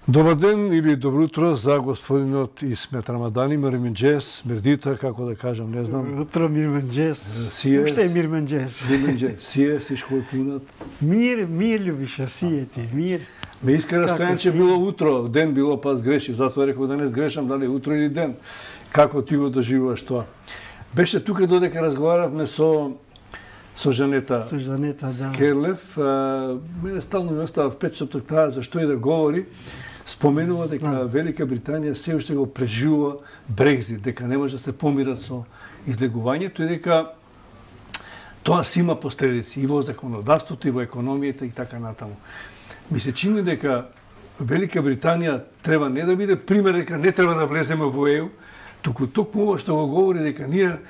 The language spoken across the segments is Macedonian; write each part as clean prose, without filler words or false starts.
Добар ден или добро утро за господинот Исмет Рамадани, Мирменџес, Мердита, како да кажам, не знам. Добро утро, Мирменџес. Сие. Уште е Мирменџес. Мирменџес, сие, сишко е пунат. Мир љубише, сие ти, мир. Ме Искрена Стојанче било утро, ден било па сгрешив, затоа реков да не сгрешам дали утро или ден. Како ти го доживуваш тоа? Беше тука додека разговаравме со Жанета. Со Жанета, да. Скерлев, мене стално ми остава впечаток таа за што и да говори. Споменува дека Велика Британија се уште го преживува Брекзит, дека не може да се помират со излегувањето и дека тоа си има последици и во законодавството, и во економијата и така натаму. Ми се чини дека Велика Британија треба не да биде пример дека не треба да влеземе во ЕУ, туку токму ова што го говори дека ние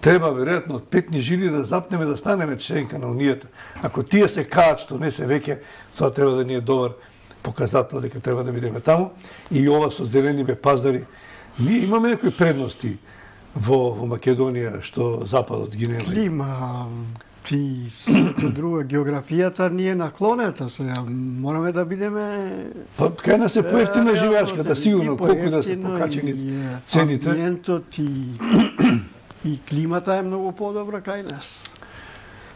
треба веројатно од петни жили да запнеме да станеме членка на Унијата. Ако тие се каат што не се веќе, тоа треба да ни е добар показател дека треба да бидеме таму. И ова со зелениве пазари. Ние имаме некои предности во Македонија што Западот ги нема. Клима и друга географијата ни е наклонета сега. Мораме да бидеме... Па кај нас е поевтина живеачката, сигурно, колку да се покачени цените. Амбиентот и климата е многу подобра кај нас.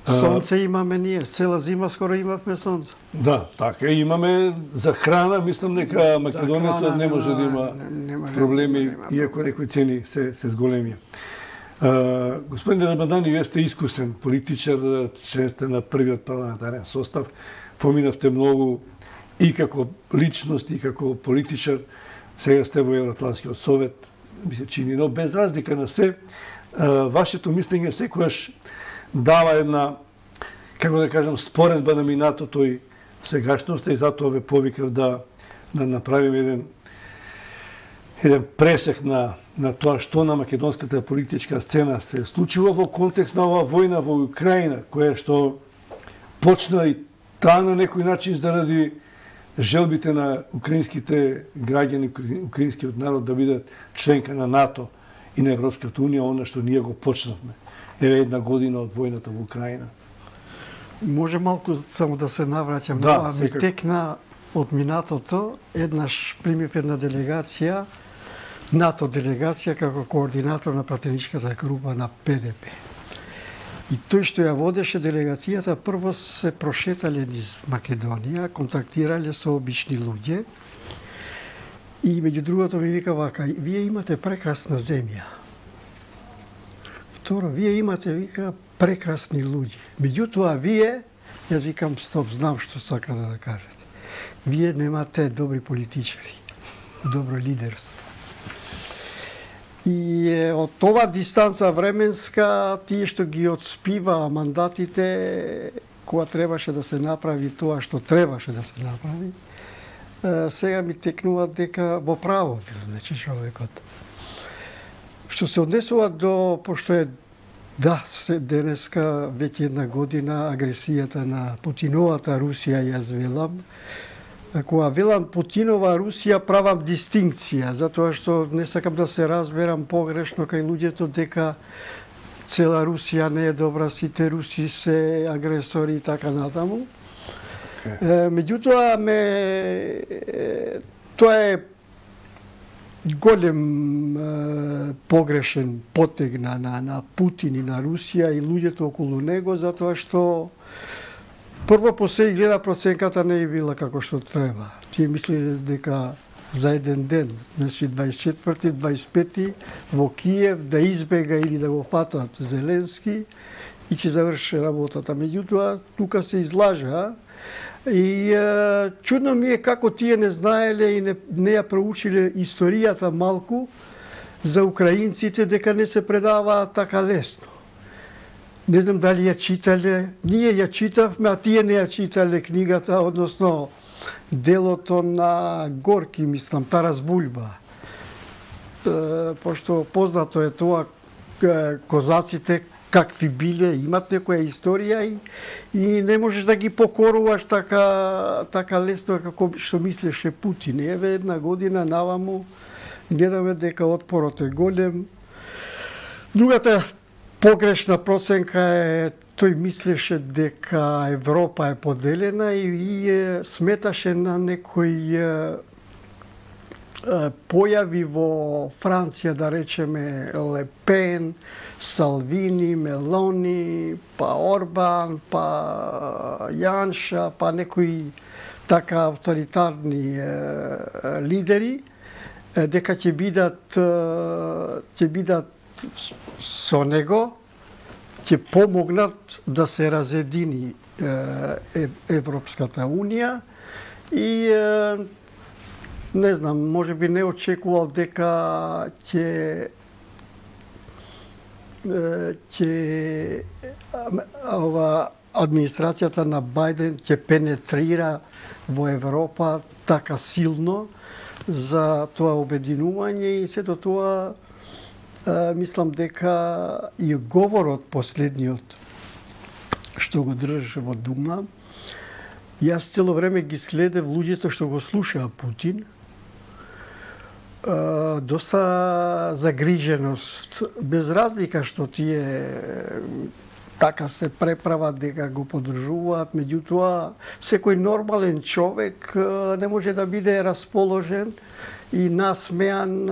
Сонце имаме ние, цела зима скоро имавме сонце. Да, така имаме за храна, мислам дека Македонијата не може да има проблеми, иако некои цени се зголемија. Господин Рамадани, вие сте искусен политичар, член сте на првиот парламентарен состав, поминавте многу и како личност, и како политичар, сега сте во Евроатлантскиот совет, ми се чини, но без разлика на се, вашето мислење секојаш дава една, како да кажам, споредба на минатото и сегашноста и затоа ве повикав да направиме еден пресек на тоа што на македонската политичка сцена се случува во контекст на оваа војна во Украина, која што почна и таа на некој начин заради желбите на украинските граѓани, украинскиот народ да бидат членка на НАТО и на Европската унија, она што ние го почнавме. Еве една година од војната во Украина. Може малку само да се навраќам да, на ми текна од минатото, еднаш примив една делегација, НАТО делегација како координатор на пратеничката група на ПДП. И тој што ја водеше делегацијата, прво се прошетале низ Македонија, контактирале со обични луѓе и меѓу другото ми вика вака, вие имате прекрасна земја. Второ, вие имате, вика, прекрасни луѓе. Меѓутоа, вие, јас викам, стоп, знам што сака да кажете. Вие немате добри политичари, добро лидерство. И од ова дистанца временска, тие што ги отспива мандатите, кога требаше да се направи тоа што требаше да се направи, сега ми текнува дека во право бил, значи, човекот. Што се однесува до, пошто е, да, денеска веќе една година агресијата на Путиновата Русија, јас велам, кога велам Путинова Русија, правам дистинкција, затоа што не сакам да се разберам погрешно кај луѓето дека цела Русија не е добра, сите руси се агресори и така натаму. Меѓутоа, тоа е голем погрешен потег на Путин и на Русија и луѓето околу него, затоа што прво по се гледа проценката не е била како што треба. Тие мислеле дека за еден ден, значи 24-ти, 25-ти, во Киев да избега или да го фатат Зеленски и ќе заврши работата. Меѓутоа, тука се излажа. И чудно ми е како тие не знаеле и не ја проучиле историјата малку за украинците, дека не се предаваат така лесно. Не знам дали ја читале, ние ја читавме, а тие не ја читале книгата, односно делото на Горки, мислам, Тарас Бульба. Пошто познато е тоа, козаците какви биле, имат некоја историја и не можеш да ги покоруваш така лесно како што мислеше Путин. Еве една година наваму гледаме дека отпорот е голем. Другата погрешна проценка е тој мислеше дека Европа е поделена и сметаше на некој појави во Франција, да речеме, Ле Пен, Салвини, Мелони, па Орбан, па Јанша, па некои така авторитарни лидери, дека ќе бидат со него, ќе помогнат да се разедини Европската унија и не знам, може би не очекувал дека ќе администрацијата на Бајден ќе пенетрира во Европа така силно за тоа обединување и сето тоа мислам дека и говорот последниот што го држеше во Дума, јас цело време ги следев луѓето што го слушаа Путин. Доста загриженост, без разлика што тие така се преправат дека го поддржуваат, меѓутоа секој нормален човек не може да биде расположен и насмеан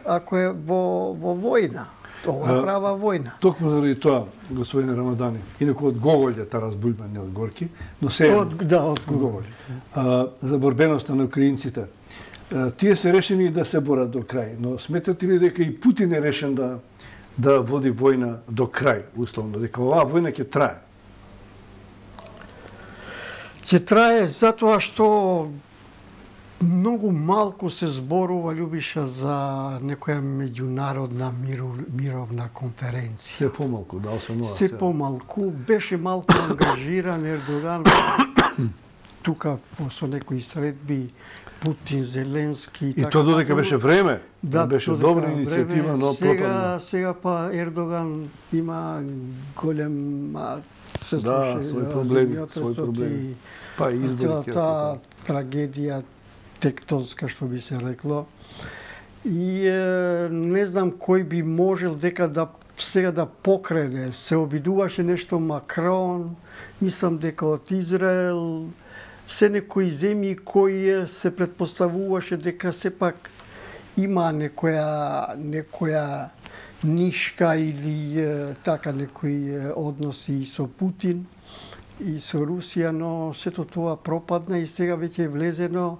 ако е во војна. Тоа е права војна. Токму заради тоа, господин Рамадани, инаку од Гоголјата разбујба, не од Горки, но се од Гоголј. За борбеноста на украинците. Тие се решени да се борат до крај, но сметате ли дека и Путин е решен да води војна до крај, условно, дека оваа војна ќе трае? Ќе трае затоа што многу малку се зборува, Љубиша, за некоја меѓународна мировна конференција. Се помалку, да, освен ова. Се помалку, беше малку ангажиран Ердоган тука со некои средби, Путин, Зеленски и тоа додека беше време, да, беше добра иницијатива, но пропадна. Сега па Ердоган има голема се слуша, своји проблеми. Па и изборите. Целата трагедија тектонска, што би се рекло. И не знам кој би можел дека сега да покрене. Се обидуваше нешто Макрон, мислам дека од Израел, се некои земји кои се предпоставуваше дека сепак има некоја нишка или така некои односи и со Путин и со Русија, но сето тоа пропадна и сега веќе е влезено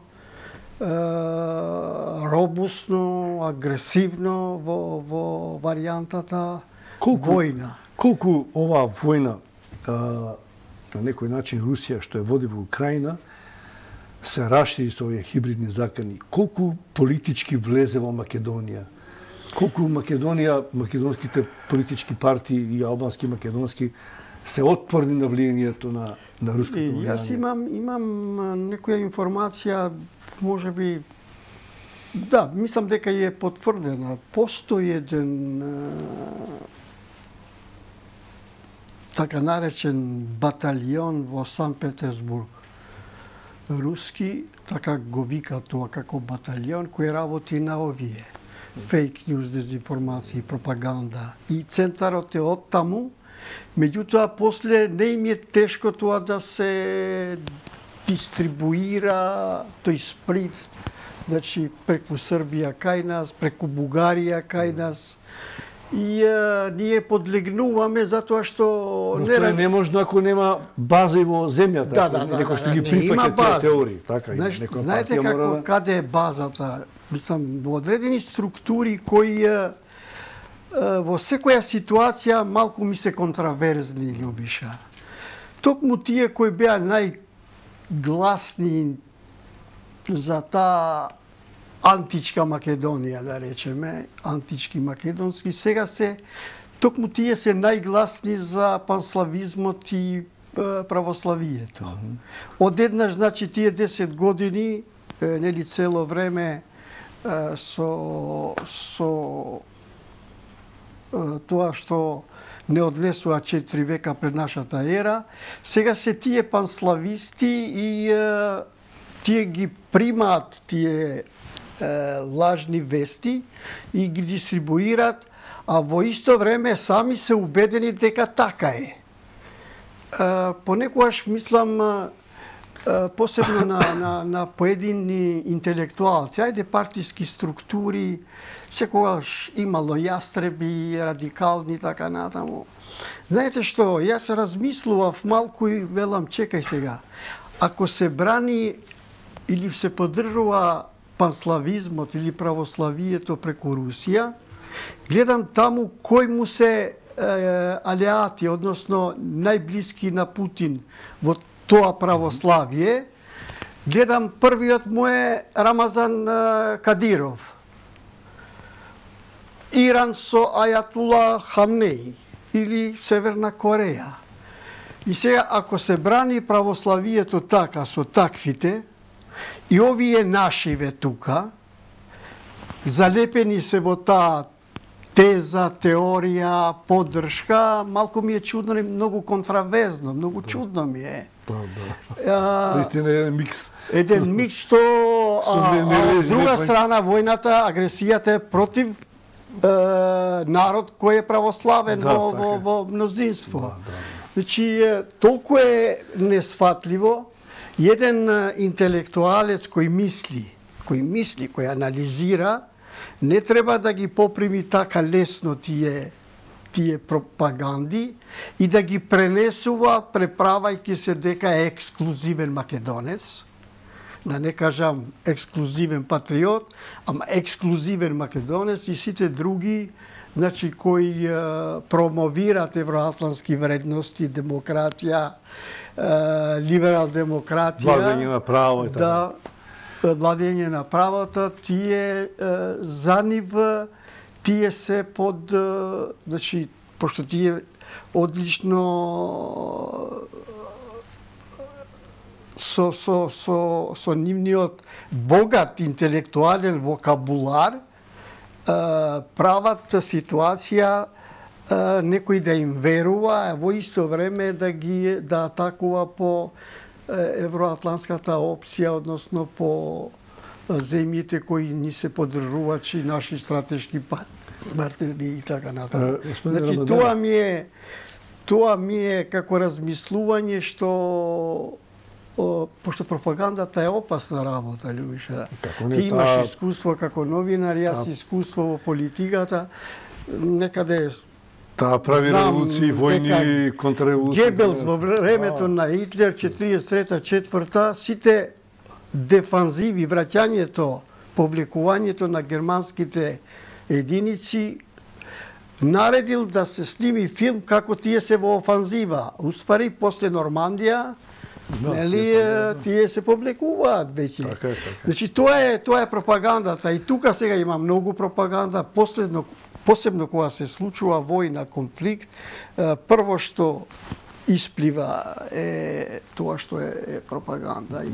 робусно, агресивно во варијантата војна. Колку оваа војна на некој начин Русија што ја води во Украина се рашири со овие хибридни закани. Колку политички влезе во Македонија? Колку македонските политички партии и албански македонски се отпорни на влијанието на руското влијание? Јас имам некоја информација, може би, да, мислам дека е потврдена. Постои еден така наречен баталион во Санкт Петербург. Руски, така го вика тоа како баталион, кој работи на овие фейк ньюс, дезинформации, пропаганда. И центарот е од таму, меѓутоа после не им е тешко тоа да се дистрибуира тој сприт, значи преку Србија кај нас, преку Бугарија кај нас. И ние подлегнуваме затоа што но тоа не може ако нема база и во земјата, некој што ги прифаќа тие теории, така и некоја знаете како каде е базата? Мислам, во одредени структури кои во секоја ситуација малку ми се контраверзни, Љубиша. Токму тие кои беа најгласни за таа античка Македонија, да речеме, антички македонски, сега токму тие се најгласни за панславизмот и православието. Одеднаш, значи, тие 10 години, нели цело време со тоа што не однесува 4 века пред нашата ера, сега се тие панслависти и тие ги примаат тие лажни вести и ги дистрибуираат, а во исто време сами се убедени дека така е. Понекогаш мислам посебно на поедини интелектуалци, ајде партиски структури, секогаш имало јастреби, радикални, така натаму. Знаете што, јас размислував малку и велам, чекај сега, ако се брани или се поддржува панславизмот или православието преку Русија, гледам таму кој му се алиати, односно најблиски на Путин во тоа православие. Гледам, првиот му е Рамазан Кадиров. Иран со Ајатула Хамнеи или Северна Кореја. И сега, ако се брани православието така, со таквите, и овие нашиве тука, залепени се во таа теза, теорија, поддршка, малку ми е чудно, многу контравезно, многу чудно ми е. Наистина е еден микс. Еден микс што, од друга страна, војната, агресијата е против народ кој е православен во мнозинство. Значи, толку е несфатливо, еден интелектуалец кој мисли, кој анализира, не треба да ги поприми така лесно тие пропаганди и да ги пренесува, преправајќи се дека е ексклузивен македонец, да не кажам ексклузивен патриот, ама ексклузивен македонец и сите други, значи, кои промовират евроатлантски вредности, демократија, либерал демократија, владење на право и така. Владење на правото, тие за нив, тие се под, значи, пошто тие одлично со нивниот богат интелектуален вокабулар прават ситуација некој да им верува, а во исто време да атакува по евроатлантската опција, односно по земјите кои ни се поддржувачи, наши стратешки партнери и така натаму. Значи, тоа ми е како размислување што пошто пропагандата е опасна работа, Љубиша. Ти имаш искуство како новинар, јас искуство во политиката, некаде таа прави револуции, војни, контрреволуции. Гебелс во времето на Хитлер, 43-4, сите дефанзиви, враќањето, повлекувањето на германските единици, наредил да се сними филм како тие се во офанзива. Уствари, после Нормандија, тие се повлекуваат веќе. Значи, тоа е пропагандата. И тука сега има многу пропаганда. Посебно кога се случува војна, конфликт, прво што исплива е тоа што е пропаганда.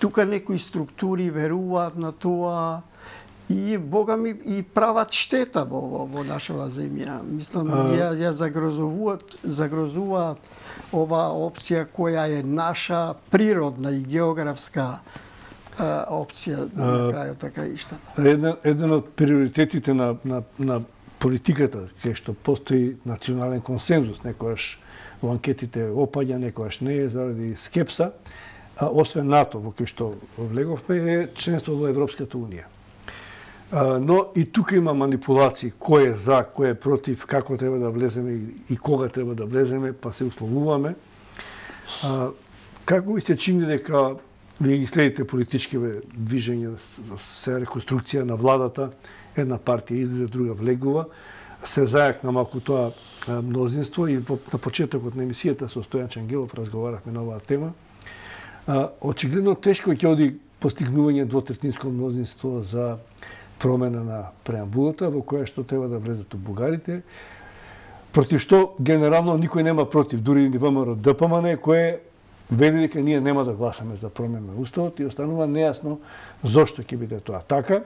Тука некои структури веруваат на тоа и, бога ми, и прават штета во нашава земја. Мислам, ја загрозуваат ова опција која е наша природна и географска опција на крајот на краиштата. Еден од приоритетите на политиката, кај што постои национален консензус, некојаш во анкетите опаѓа, некојаш не е заради скепса, освен НАТО, во кој што влеговме, е членство во Европската унија. Но и тука има манипулации, кој е за, кој е против, како треба да влеземе и кога треба да влеземе, па се условуваме. Како ви се чини дека вие ги следите политичкиве движења, се реконструкција на владата, една партија излезе, друга влегува, се зајакна малку тоа мнозинство и на почетокот на емисијата со Стојан Чангелов разговарахме на оваа тема. Очигледно тешко ќе оди постигнување двотретинско мнозинство за промена на преамбулата, во која што треба да влезат бугарите, против што генерално никој нема против, дури и ВМРО ДПМН, кој вели дека ние нема да гласаме за промена на уставот и останува нејасно зошто ќе биде тоа така.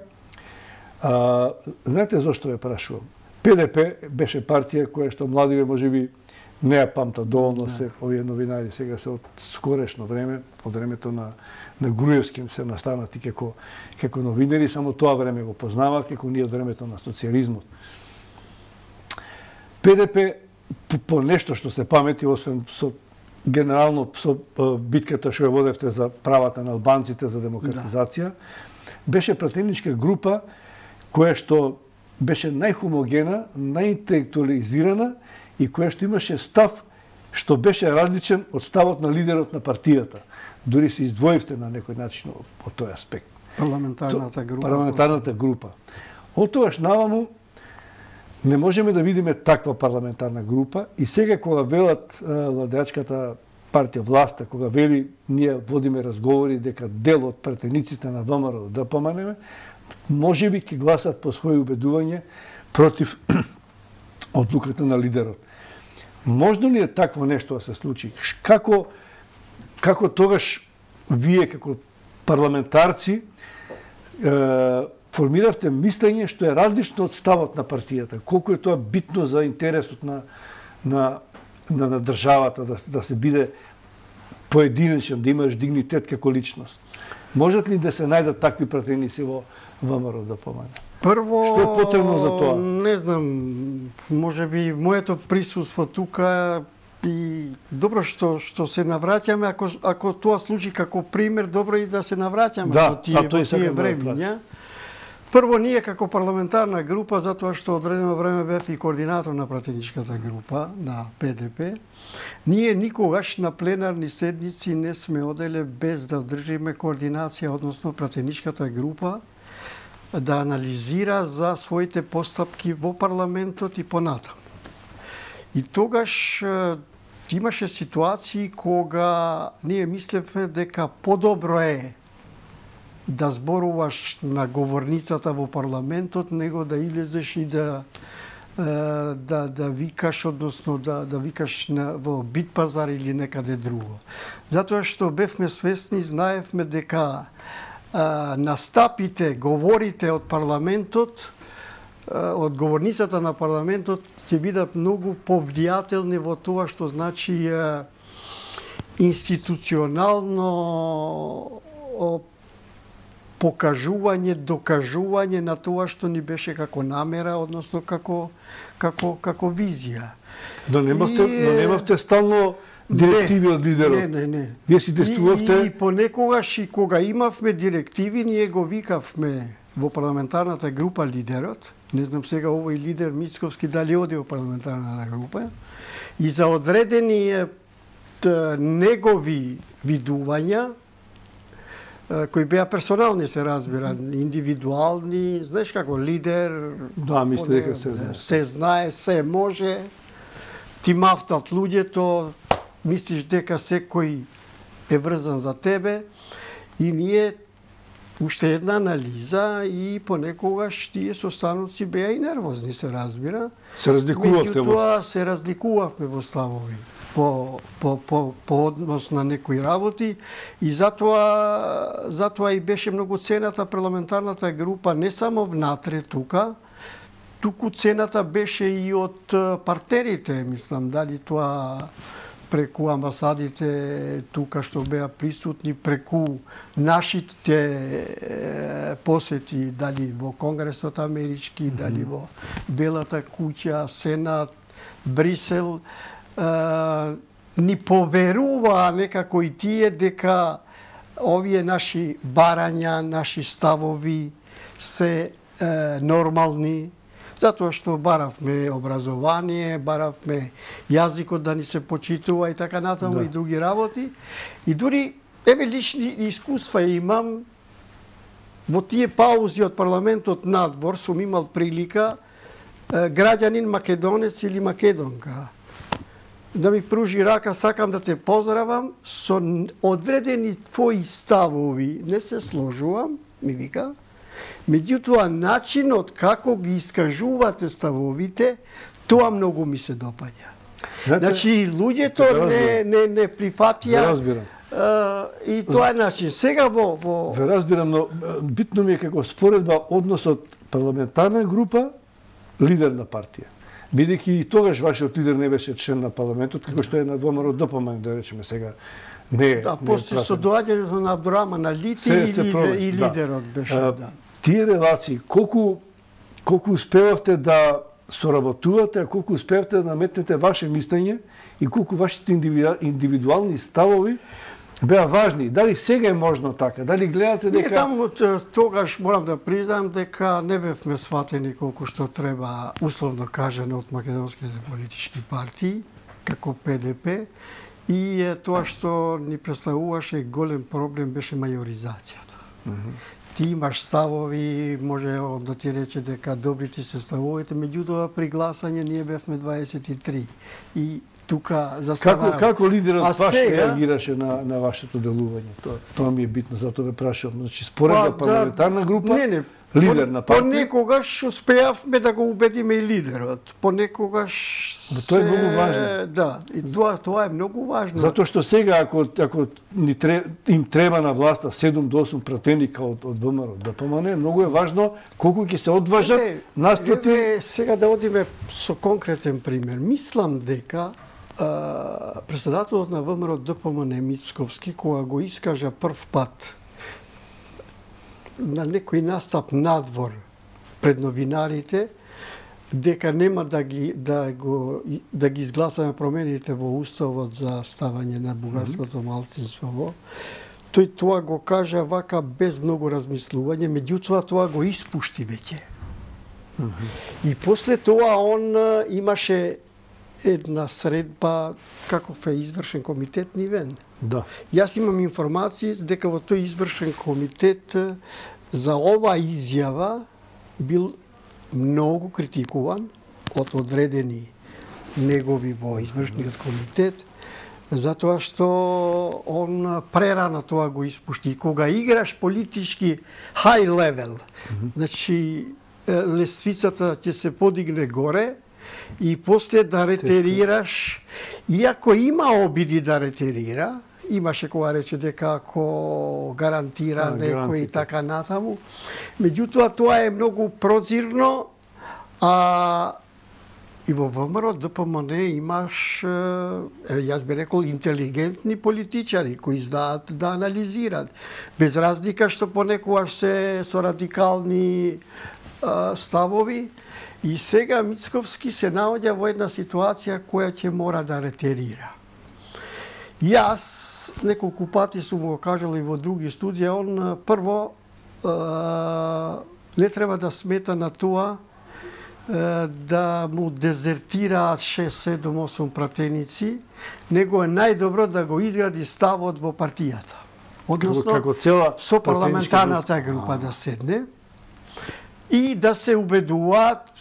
Знаете зошто ве прашувам? ПДП беше партија која што младиве можеби не ја памтат доволно се овие новинари сега се од скорешно време, од времето на Груевски се настанати како новинари, само тоа време го познава, како ние од времето на социјализмот. ПДП по нешто што се памети, освен со генерално со битката што ја водевте за правата на албанците, за демократизација, беше пратеничка група која што беше најхомогена, најинтелектуализирана и која што имаше став што беше различен од ставот на лидерот на партијата. Дори се издвоивте на некој начин од тој аспект. Парламентарната група. Од тогаш наваму не можеме да видиме таква парламентарна група и сега кога велат владеачката партија власта, кога вели ние водиме разговори дека дел од пратениците на ВМРО да поманеме, можеби ќе гласат по своје убедување против одлуката на лидерот. Можно ли е такво нешто да се случи? Како тогаш вие како парламентарци формиравте мислење што е различно од ставот на партијата? Колку е тоа битно за интересот на државата, да се биде поединечен, да имаш дигнитет како личност? Можат ли да се најдат такви пратеници во ВМРО да помане? Прво, што е потребно за тоа? Не знам, можеби моето присуство тука и добро што се навраќаме, ако тоа служи како пример, добро и да се навраќаме во тие времиња. Прво, ние како парламентарна група, затоа што одредено време бев и координатор на пратеничката група на ПДП, ние никогаш на пленарни седници не сме оделе без да држиме координација, односно пратеничката група да анализира за своите постапки во парламентот и понатаму. И тогаш имаше ситуации кога ние мислевме дека подобро е да зборуваш на говорницата во парламентот, него да излезеш и да викаш, односно да викаш во Битпазар или некаде друго. Затоа што бевме свесни, знаевме дека настапите, говорите од парламентот, од говорницата на парламентот ќе бидат многу повлијателни во тоа што значи институционално покажување, докажување на тоа што ни беше како намера, односно како визија. Но немавте стално директиви од лидерот. Не. Вие си тестувавте. И понекогаш и кога имавме директиви, ние го викавме во парламентарната група лидерот. Не знам сега овој лидер Мицковски дали оди во парламентарната група. И за одредени негови видувања, кои беа персонални, се разбира, индивидуални, знаеш како лидер, да, мисли дека се знае, се може, ти мафтат луѓето, мислиш дека секој е врзан за тебе и ние уште една анализа и понекогаш тие состаноци беа и нервозни, се разбира. Се разликувавте во? Меѓутоа се разликувавме во ставови по однос на некои работи и затоа и беше многу цената парламентарната група не само внатре тука, туку цената беше и од партнерите, мислам, дали тоа преку амбасадите тука што беа присутни, преку нашите посети, дали во Конгресот амерички, дали во Белата куќа, Сенат, Брисел, ни поверуваа некако и тие дека овие наши барања, наши ставови се нормални, затоа што баравме образование, баравме јазикот да ни се почитува и така натаму и други работи. И дури, лични искуства имам, во тие паузи од парламентот надвор сум имал прилика граѓанин македонец или македонка да ми пружи рака, сакам да те поздравам, со одредени твои ставови не се сложувам, ми вика, меѓутоа начинот како ги искажувате ставовите, тоа многу ми се допаѓа. Значи, луѓето не прифатија и тоа е начин. Сега Ве разбирам, но битно ми е како споредба односот парламентарна група, лидер на партија. Бидејќи и тогаш вашиот лидер не беше член на парламентот, како што е на ВМРО ДПМН, да речеме сега. Да, после со доаѓањето на Абдурахман Алити и лидерот беше. Тие релации, колку успевавте да соработувате, а колку успеавте да наметнете ваше мислење и колку вашите индивидуални ставови беа важни. Дали сега е можно така? Дали гледате дека... Не, таму тогаш морам да признам дека не бевме сватени колку што треба, условно кажано, од македонските политички партии, како ПДП, и тоа што ни представуваше голем проблем беше мајоризацијата. Ти имаш ставови, може да ти рече дека добрите се ставовите, меѓутоа при гласање ние бевме 23. И тука застанаваме. Како лидерот ваш реагираше на вашето делување? Тоа ми е битно, затоа ве прашувам. Значи, споредна парламентарна група, лидер на партија? Понекогаш успеавме да го убедиме и лидерот. Понекогаш тоа е многу важно. Да, и тоа е многу важно. Затоа што сега, ако им треба на власта 7 до 8 пратеника од ВМРО, ДПМН, многу е важно колку ќе се одважат наспроти... Сега да одиме со конкретен пример. Мислам дека председателот на ВМРО ДПМН Мицковски, кога го искажа прв пат на некој настап надвор пред новинарите, дека нема да ги изгласаме промените во уставот за ставање на бугарското малцинство, тој тоа го кажа вака без многу размислување, меѓутоа тоа го испушти веќе. И после тоа он имаше една средба каков е извршен комитет нивен. Да. Јас имам информации дека во тој извршен комитет за ова изјава бил многу критикуван од одредени негови во извршниот комитет, затоа што он прерано тоа го испушти. И кога играш политички high level, значи лествицата ќе се подигне горе, и после да ретерираш, иако има обиди да ретерира, имаше кога рече дека ако гарантира некој и така натаму, меѓутоа тоа е многу прозирно, и во ВМРО ДПМН имаш, јас би рекол, интелигентни политичари кои знаат да анализираат, без разлика што понекогаш се со радикални ставови. И сега Мицковски се наоѓа во една ситуација која ќе мора да ретерира. Јас неколку пати сум го кажал и во други студии, он прво не треба да смета на тоа да му дезертираат 6, 7, 8 пратеници, него е најдобро да го изгради ставот во партијата. Односно, со парламентарната група да седне и да се убедуваат,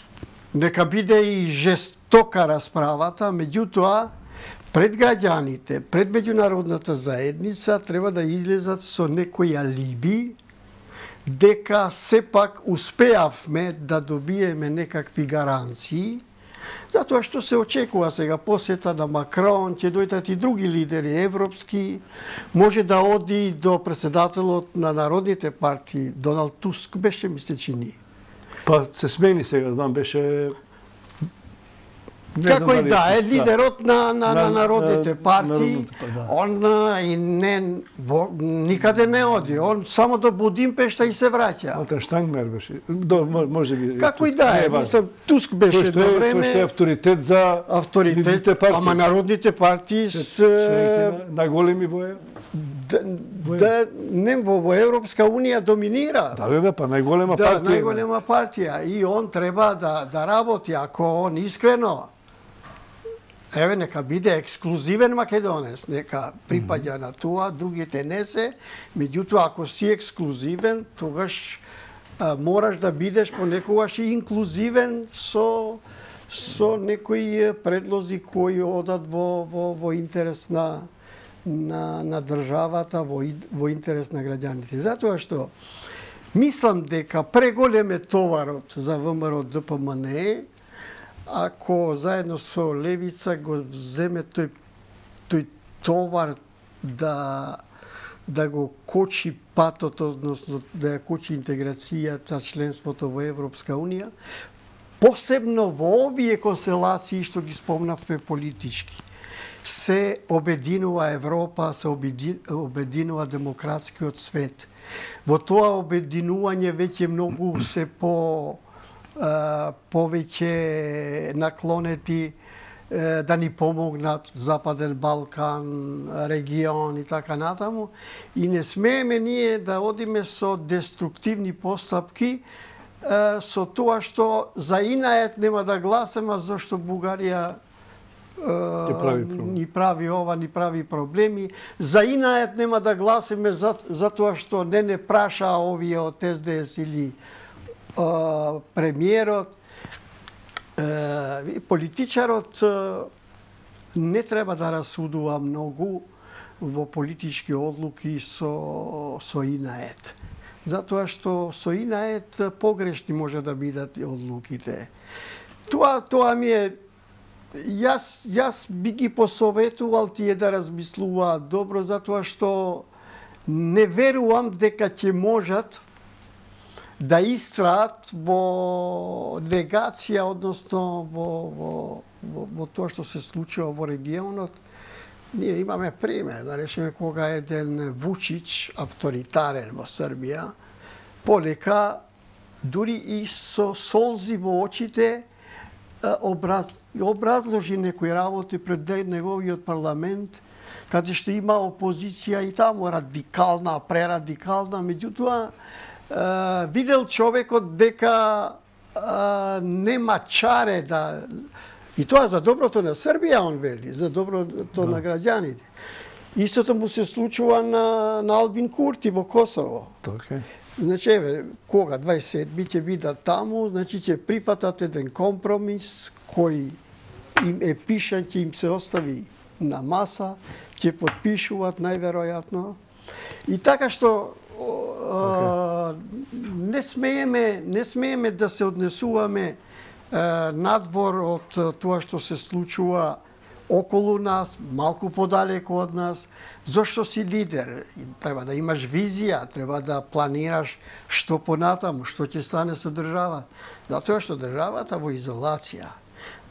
нека биде и жестока расправата, меѓутоа пред граѓаните, пред меѓународната заедница треба да излезат со некои алиби дека сепак успеавме да добиеме некакви гаранции, затоа што се очекува сега посета на Макрон, ќе дојдат и други лидери европски, може да оди до председателот на народните партии, Доналд Туск беше, мисле, чини. Па се смени сега, знам, беше... Како и да, е лидерот на народните партии. Он и никаде не оди. Он само до Будимпешта и се враќа. Ота Штангмер беше. Може би... Како и да е. Туск беше едно време... Тој што е авторитет за народните партии. Ама народните партии се... Најголеми во не во Европска унија доминира. Да, па најголема партија. Да, најголема партија. И он треба да работи, ако он искрено нека биде ексклузивен македонец, нека припаѓа на тоа, другите не се, меѓутоа ако си ексклузивен, тогаш мораш да бидеш понекогаш и инклузивен со некои предлози кои одат во интерес на државата, во интерес на граѓаните. Затоа што мислам дека преголем е товарот за ВМРО ДПМН, ако заедно со Левица го земе тој товар да го кочи патот, односно да ја кочи интеграцијата, членството во Европска унија, посебно во овие констелации што ги спомнавме политички. Се обединува Европа, се обединува демократскиот свет. Во тоа обединување веќе многу се повеќе наклонети да ни помогнат Западен Балкан, регион и така натаму. И не смееме ние да одиме со деструктивни постапки, со тоа што за инаед нема да гласаме, зашто Бугарија ни прави ова, ни прави проблеми. За инаед нема да гласиме затоа што не праша овие од СДС или премиерот. Политичарот не треба да расудува многу во политички одлуки со инаед. Затоа што со инаед погрешни може да бидат одлуките. Тоа ми е. Јас би ги посоветувал тие да размислуваат добро, затоа што не верувам дека ќе можат да истраат во негација, односно во тоа што се случува во регионот. Ние имаме пример, да речеме, кога еден Вучич, авторитарен во Србија, полека, дури и со солзи во очите, образложи некои работи пред неговиот парламент, каде што има опозиција и таму радикална, прерадикална, меѓутоа видел човекот дека нема чаре да... И тоа за доброто на Србија, он вели, за доброто на граѓаните. Истото му се случува на Албин Курти во Косово. Значи, еве, кога 27 ќе бидат таму, значи ќе припатат еден компромис кој им е пишан, ќе им се остави на маса, ќе подпишуваат најверојатно. И така што не смееме да се однесуваме надвор од тоа што се случува околу нас, малку подалеку од нас, зашто си лидер. Треба да имаш визија, треба да планираш што понатаму, што ќе стане со државата. Затоа што државата во изолација,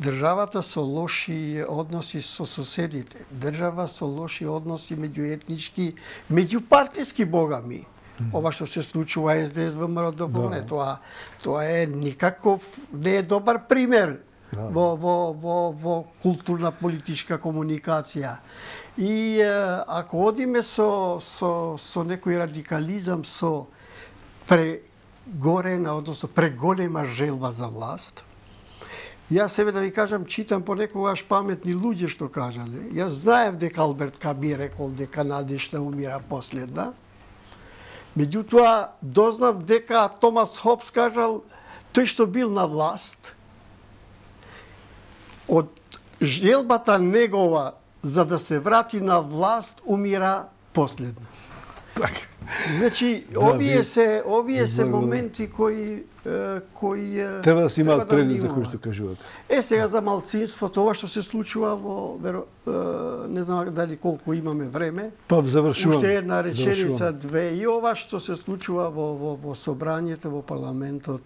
државата со лоши односи со соседите, држава со лоши односи меѓуетнички, меѓупартиски богами. Ова што се случува СДС ВМРО ДПМН, тоа е никаков, не е добар пример во културна политичка комуникација. И ако одиме со некој радикализам, со прегорена, односно преголема желба за власт, јас себе да ви кажам, читам понекогаш паметни луѓе што кажале. Јас знаев дека Алберт Ками рекол дека надежда умира последна. Меѓутоа, дознав дека Томас Хобс кажал, тој што бил на власт, од желбата негова за да се врати на власт, умира последна. Значи, овие се моменти кои треба да се имаат предвид за кои што кажувате. Сега за малцинството, ова што се случува не знам дали колку имаме време. Па завршувам. Уште една реченица, две. И ова што се случува во собранието, во парламентот,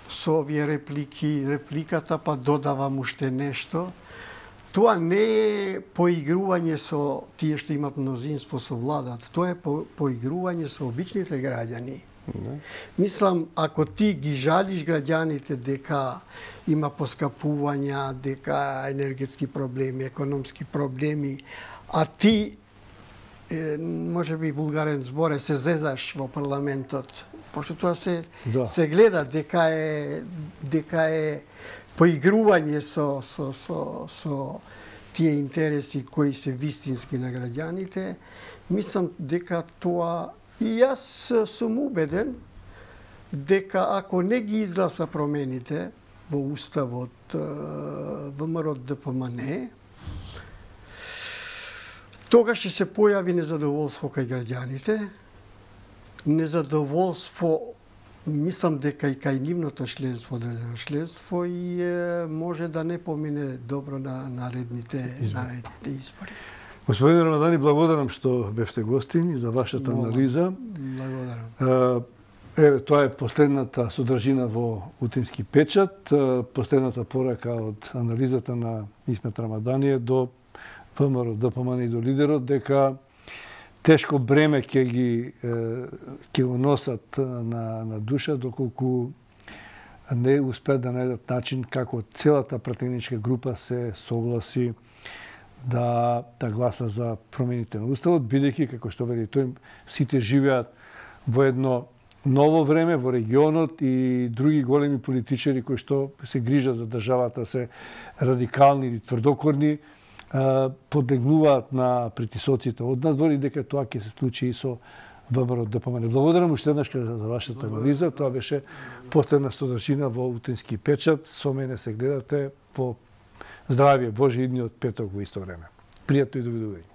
со овие репликата, па додавам уште нешто. Тоа не е поигрување со тие што имат мнозинство со владата. Тоа е поигрување со обичните граѓани. Мислам, ако ти ги жалиш граѓаните дека има поскапувања, дека енергетски проблеми, економски проблеми, а ти, може би вулгарен збор, се зезаш во парламентот, пошто тоа се гледа дека е поигрување со тие интереси кои се вистински на граѓаните, мислам дека тоа, и јас сум убеден дека ако не ги изгласа промените во уставот ВМРО ДПМН, тогаш ќе се појави незадоволство кај граѓаните, незадоволство, мислам дека и кај нивното членство, одредено членство, и може да не помине добро на наредните избори. Господин Рамадани, благодарам што бевте гостин и за вашата анализа. Благодарам. Еве, тоа е последната содржина во Утински печат, последната порака од анализата на Исмет Рамадани до ВМРО ДПМН и до лидерот, дека тешко бреме ќе го носат на душа, доколку не успеат да најдат начин како целата пратеничка група се согласи да гласа за промените на Уставот, бидејќи, како што вели тој, сите живеат во едно ново време во регионот и други големи политичари кои што се грижат за државата, се радикални или тврдокорни, подлегнуваат на притисоците од надвор и дека тоа ќе се случи и со ВМРО-ДПМН. Благодарам уште еднаш за вашата анализа. Тоа беше последна содржина во Утински печат. Со мене се гледате во здравје Божи идниот петок во исто време. Пријатно и довидување.